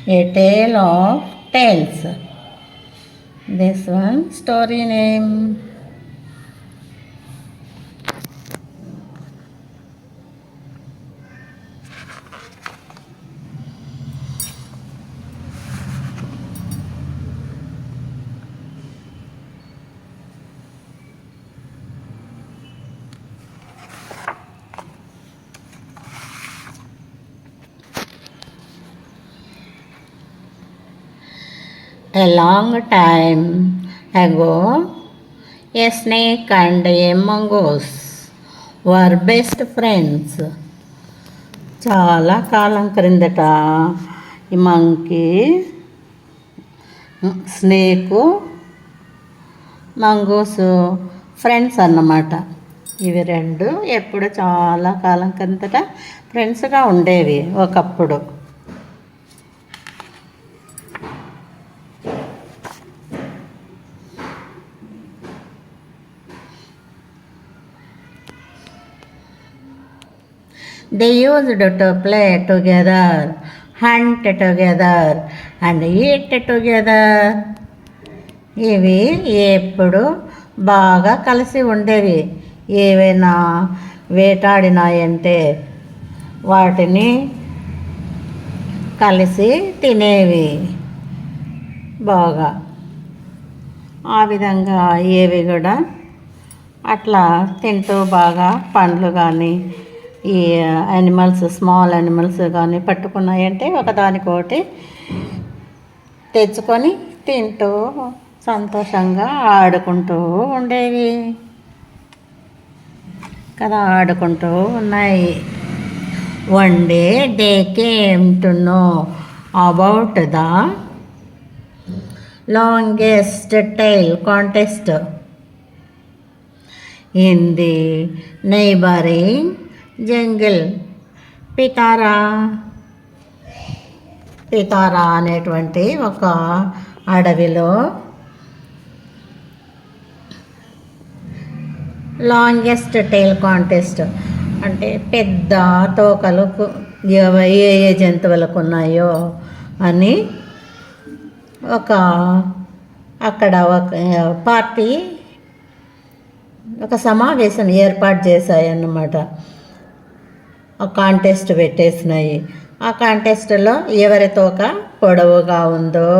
A Tale of Tales. This one story name. A long time ago, a snake and a mongoose were best friends. చాలా కాలం క్రిందట ఈ monkey, snake, మంగూసు friends అన్నమాట. ఇవి రెండు ఎప్పుడు చాలా కాలం క్రిందట ఫ్రెండ్స్గా ఉండేవి ఒకప్పుడు. They used to play together, hunt together, and eat together. ఇవి ఎప్పుడు బాగా కలిసి ఉండేవి. ఏవైనా వేటాడినాయంటే వాటిని కలిసి తినేవి బాగా. ఆ విధంగా ఏవి కూడా అట్లా తింటూ బాగా పండ్లు కానీ ఈ యానిమల్స్, స్మాల్ యానిమల్స్ కానీ పట్టుకున్నాయంటే ఒకదానికొకటి తెచ్చుకొని తింటూ సంతోషంగా ఆడుకుంటూ ఉండేవి కదా, ఆడుకుంటూ ఉన్నాయి. One day they came to know about the longest tail contest in the neighbouring jungle. Pitara అనేటువంటి ఒక అడవిలో లాంగెస్ట్ టైల్ కాంటెస్ట్ అంటే పెద్ద తోకలు ఏ ఏ జంతువులకు ఉన్నాయో అని అక్కడ ఒక పార్టీ, ఒక సమావేశం ఏర్పాటు చేశాయన్నమాట. ఒక కాంటెస్ట్ పెట్టేసినాయి. ఆ కాంటెస్ట్లో ఎవరి తోక పొడవుగా ఉందో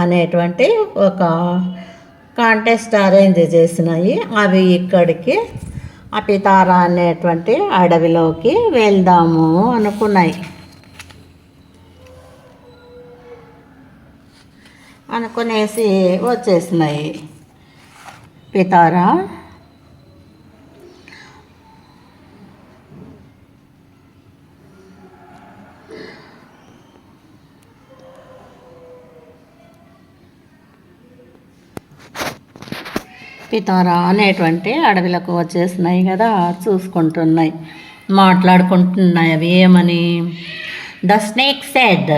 అనేటువంటి ఒక కాంటెస్ట్ అరేంజ్ చేసినాయి. అవి ఇక్కడికి ఆ పితారా అనేటువంటి అడవిలోకి వెళ్దాము అనుకున్నాయి. అనుకునేసి వచ్చేసినాయి. పితారా అనేటువంటి అడవిలకు వచ్చేసినాయి కదా, చూసుకుంటున్నాయి, మాట్లాడుకుంటున్నాయి. అవి ఏమని? The snake said,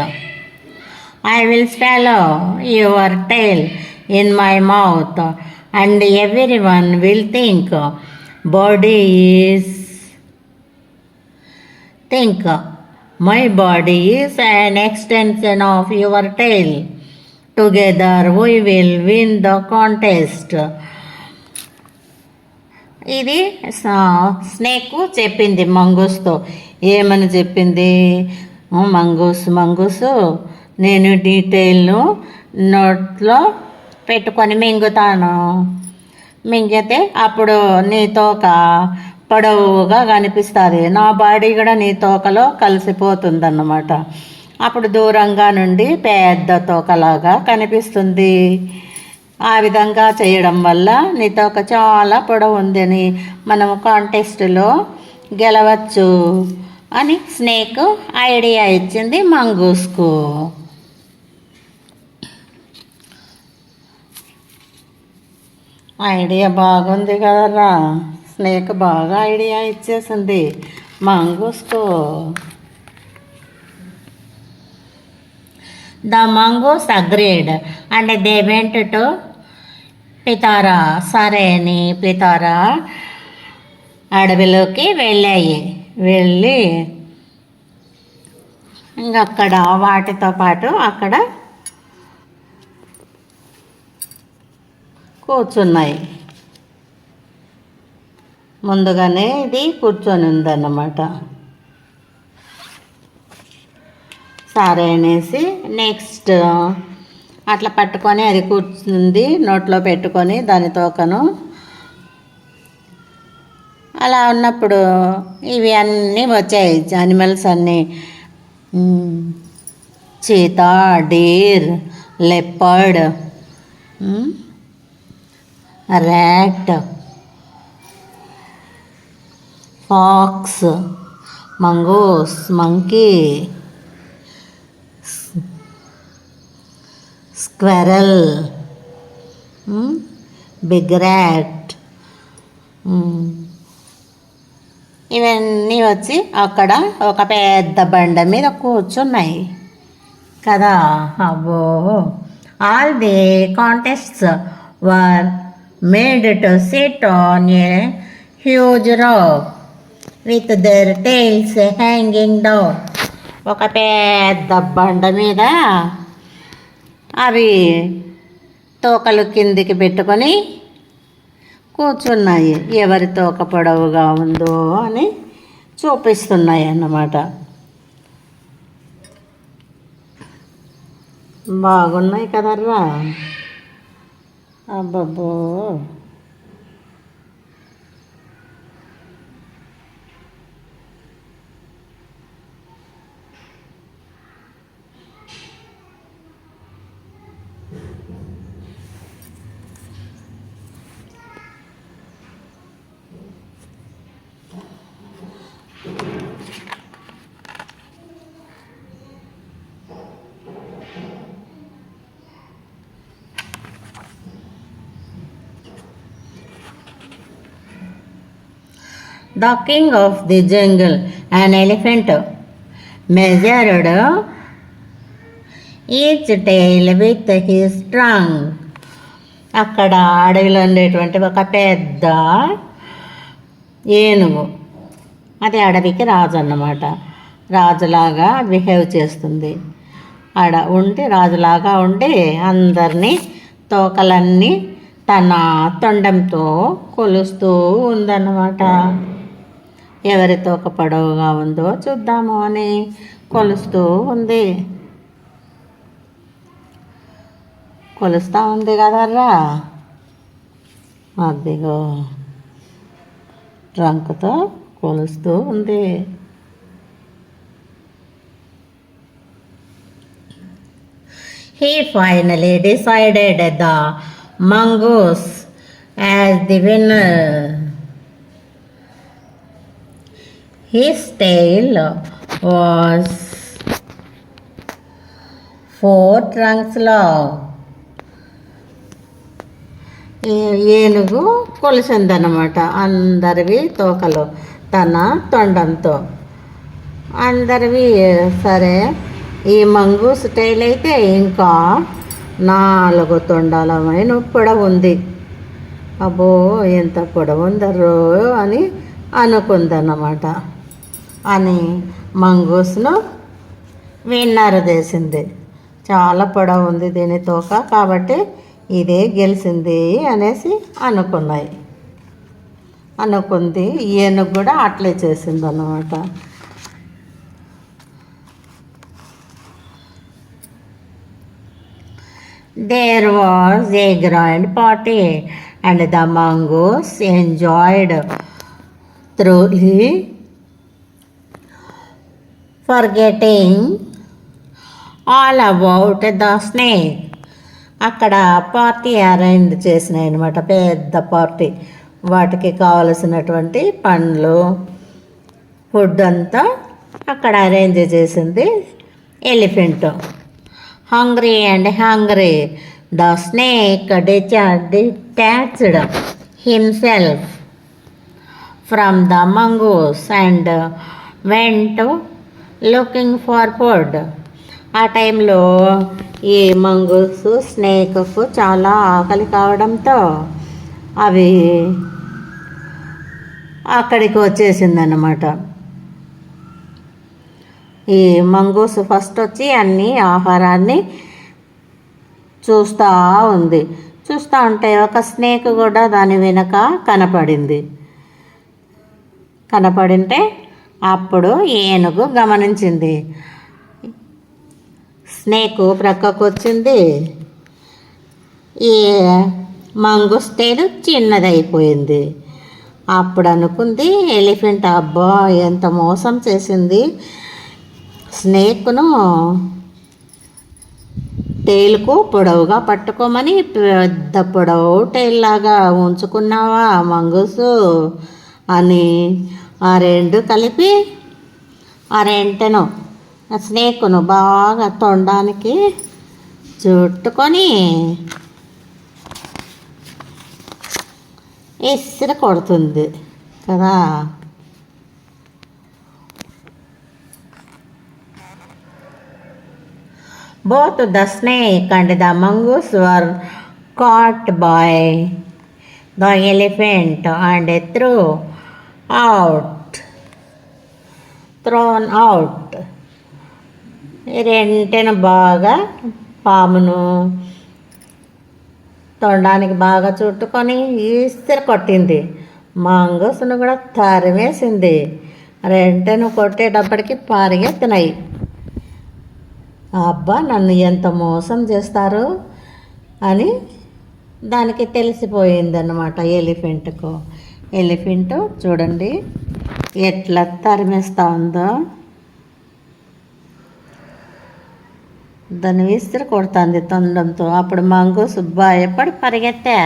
I will swallow your tail in my mouth and every one will think my body is an extension of your tail. Together we will win the contest. ఇది స్నేక్ చెప్పింది మంగూస్తో. ఏమని చెప్పింది? మంగూసు, నేను డీటెయిల్ను నోట్లో పెట్టుకొని మింగుతాను. మింగితే అప్పుడు నీ తోక పొడవుగా కనిపిస్తుంది, నా బాడీ కూడా నీ తోకలో కలిసిపోతుందన్నమాట. అప్పుడు దూరంగా నుండి పెద్ద తోకలాగా కనిపిస్తుంది. ఆ విధంగా చేయడం వల్ల నీ తోక చాలా పొడవు ఉందని మనము కాంటెస్ట్లో గెలవచ్చు అని స్నేక్ ఐడియా ఇచ్చింది మంగూస్కు. ఐడియా బాగుంది కదరా, స్నేక్ బాగా ఐడియా ఇచ్చేసింది మంగూస్కు. The mongoose agreed and they went to పితారా. సరే అని పితారా అడవిలోకి వెళ్ళి ఇంకా అక్కడ వాటితో పాటు అక్కడ కూర్చున్నాయి. ముందుగానే ఇది కూర్చొని ఉందన్నమాట. సరే అనేసి నెక్స్ట్ అట్లా పట్టుకొని అది కూర్చుంది, నోట్లో పెట్టుకొని దాని తోకను. అలా ఉన్నప్పుడు ఇవి అన్నీ వచ్చాయి, యానిమల్స్ అన్నీ. Cheetah, deer, leopard, rat, fox, mongoose, monkey, squirrel, big rat, ఇవన్నీ వచ్చి అక్కడ ఒక పెద్ద బండ మీద కూర్చున్నాయి కదా. అబ్బో, all the కాంటెస్ట్స్ were made to SIT on a huge rock with their tiles hanging down. ఒక పెద్ద బండ మీద అవి తోకలు కిందికి పెట్టుకొని కూర్చున్నాయి. ఎవరి తోక పొడవుగా ఉందో అని చూపిస్తున్నాయి అన్నమాట. బాగున్నాయి కదర్రా. అబ్బబ్బో, the king of the jungle, an elephant, measured each tail with his trunk. అక్కడ అడవిలో ఉండేటువంటి ఒక పెద్ద ఏనుగు, అది అడవికి రాజు అన్నమాట. రాజులాగా బిహేవ్ చేస్తుంది. రాజులాగా ఉండి అందరినీ తోకలన్నీ తన తొండంతో కొలుస్తూ ఉందన్నమాట. ఎవరి తోక పొడవుగా ఉందో చూద్దాము అని కొలుస్తూ ఉంది. కొలుస్తూ ఉంది కదర్రా. అదిగో ట్రంక్తో కొలుస్తూ ఉంది. He finally decided the mongoose as the winner. His tail was 4 trunks long. ఏనుగు కొలిసిందన్నమాట అందరివి తోకలు తన తొండంతో. అందరివి సరే. ఈ మంగూస్ టైల్ అయితే ఇంకా 4 తొండాలమైన పొడవు ఉంది. అబ్బో, ఎంత పొడవు ఉందరో అని అనుకుందన్నమాట. అని మంగూస్ను విన్నర్ చేసింది. చాలా పొడవు ఉంది దీని తోక, కాబట్టి ఇదే గెలిచింది అనేసి అనుకుంది. ఏనుగు కూడా అట్లే చేసింది అన్నమాట. There was a grand party and the mongoose enjoyed thoroughly, forgetting all about the snake. అక్కడ పార్టీ అరేంజ్ చేసినాయి అనమాట, పెద్ద పార్టీ. వాటికి కావలసినటువంటి పండ్లు, ఫుడ్ అంతా అక్కడ అరేంజ్ చేసింది elephant. Hungry and hungry, the snake detached himself from the mongoose and went looking for food. ఆ టైంలో ఈ మంగూస్ స్నేక్కు చాలా ఆకలి కావడంతో అవి అక్కడికి వచ్చేసిందన్నమాట. ఈ మంగూస్ ఫస్ట్ వచ్చి అన్ని ఆహారాన్ని చూస్తూ ఉంది. చూస్తూ ఉంటే ఒక స్నేక్ కూడా దాని వెనక కనపడింటే అప్పుడు ఏనుగు గమనించింది. స్నేకు ప్రక్కకు వచ్చింది. ఈ మంగూస్ టైల్ చిన్నదైపోయింది. అప్పుడు అనుకుంది ఎలిఫెంట్, అబ్బా ఎంత మోసం చేసింది, స్నేక్ను టైల్కు పొడవుగా పట్టుకోమని పెద్ద పొడవు టైల్ లాగా ఉంచుకున్నావా మంగూసు అని ఆ రెండు కలిపి ఆ రెంటను స్నేక్ను బాగా తొండానికి చుట్టుకొని ఇసిరి కొడుతుంది కదా. Both the snake and the mongoose were caught by the elephant and thrown out. రెంటను బాగా పామును తొండానికి బాగా చుట్టుకొని ఈస్తరు కొట్టింది. మంగూస్ను కూడా తరిమేసింది. రెంటను కొట్టేటప్పటికి పరిగెత్తినాయి. అబ్బా నన్ను ఎంత మోసం చేస్తారు అని దానికి తెలిసిపోయిందన్నమాట ఎలిఫెంట్కు. ఎలిఫెంట్ చూడండి ఎట్లా తరిమేస్తూ ఉందో, దాన్ని విసిరి కొడుతుంది తొండంతో. అప్పుడు మంగూస్ భయపడి పరిగెత్తా.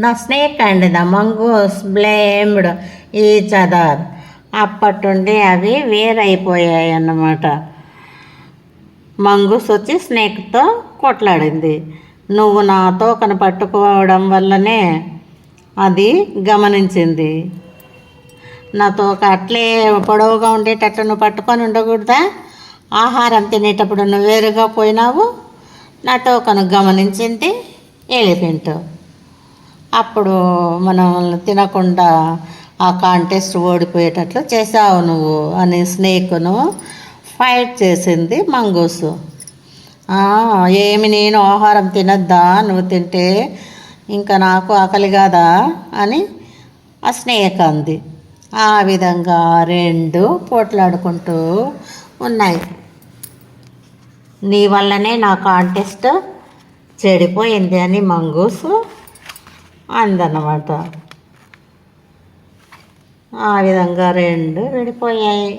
The snake and the mongoose blamed each other. అప్పటి నుండి అవి వేరైపోయాయి అన్నమాట. మంగూస్ వచ్చి స్నేక్తో కొట్లాడింది. నువ్వు నా తోకను పట్టుకోవడం వల్లనే అది గమనించింది. నా తోక అట్లే పొడవుగా ఉండేటట్టు నువ్వు పట్టుకొని ఉండకూడదా, ఆహారం తినేటప్పుడు నువ్వు వేరుగా పోయినావు. నా తోకను గమనించింది ఎలిఫెంట్. అప్పుడు మనం తినకుండా ఆ కాంటెస్ట్ ఓడిపోయేటట్లు చేసావు నువ్వు అని స్నేక్ను ఫైట్ చేసింది మంగూసు. ఏమి నేను ఆహారం తినద్దా, నువ్వు తింటే ఇంకా నాకు ఆకలి కాదా అని ఆ స్నేక్ అంది. ఆ విధంగా రెండు పోట్లాడుకుంటూ ఉన్నాయి. నీ వల్లనే నా కాంటెస్ట్ చెడిపోయింది అని మంగూసు అందన్నమాట. ఆ విధంగా రెండు విడిపోయాయి.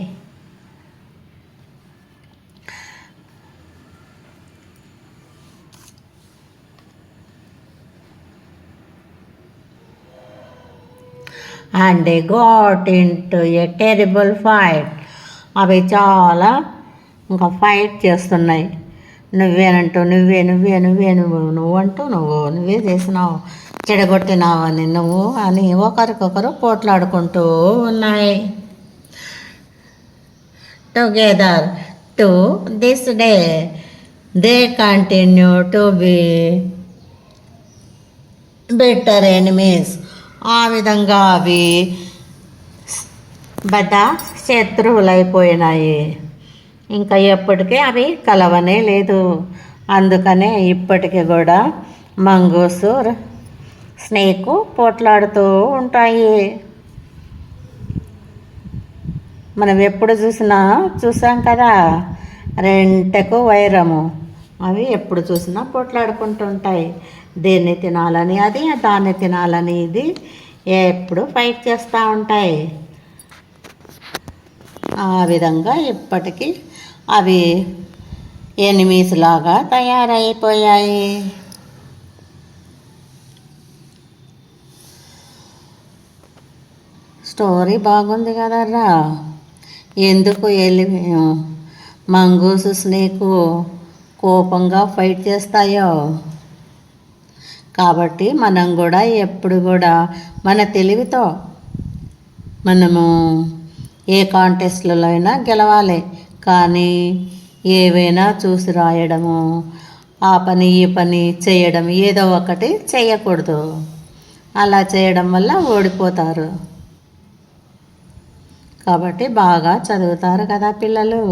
And they got into a terrible fight. అవి చాలా ఇంకా ఫైట్ చేస్తున్నాయి. నువ్వేనంటూ నువ్వే చేసినావు, చెడగొట్టినావు అని నువ్వు అని ఒకరికొకరు పోట్లాడుకుంటూ ఉన్నాయి. Together to this day they continue to be better enemies. ఆ విధంగా అవి పెద్ద శత్రువులైపోయినాయి. ఇంకా ఎప్పటికీ అవి కలవనే లేదు. అందుకనే ఇప్పటికీ కూడా మంగూసు స్నేకు పోట్లాడుతూ ఉంటాయి. మనం ఎప్పుడు చూసాం కదా రెంటకు వైరము. అవి ఎప్పుడు చూసినా పోట్లాడుకుంటూ ఉంటాయి. దేన్ని తినాలని అది, దాన్ని తినాలని ఇది, ఎప్పుడు ఫైట్ చేస్తూ ఉంటాయి. ఆ విధంగా ఇప్పటికీ అవి ఎనిమీస్ లాగా తయారైపోయాయి. స్టోరీ బాగుంది కదర్రా. ఎందుకు మంగూసు స్నేకు కోపంగా ఫైట్ చేస్తాయో. కాబట్టి మనం కూడా ఎప్పుడు కూడా మన తెలివితో మనము ఏ కాంటెస్ట్లలో అయినా గెలవాలి, కానీ ఏవైనా చూసి రాయడము, ఆ పని ఈ పని చేయడం ఏదో ఒకటి చేయకూడదు. అలా చేయడం వల్ల ఓడిపోతారు. కాబట్టి బాగా చదువుతారు కదా పిల్లలు.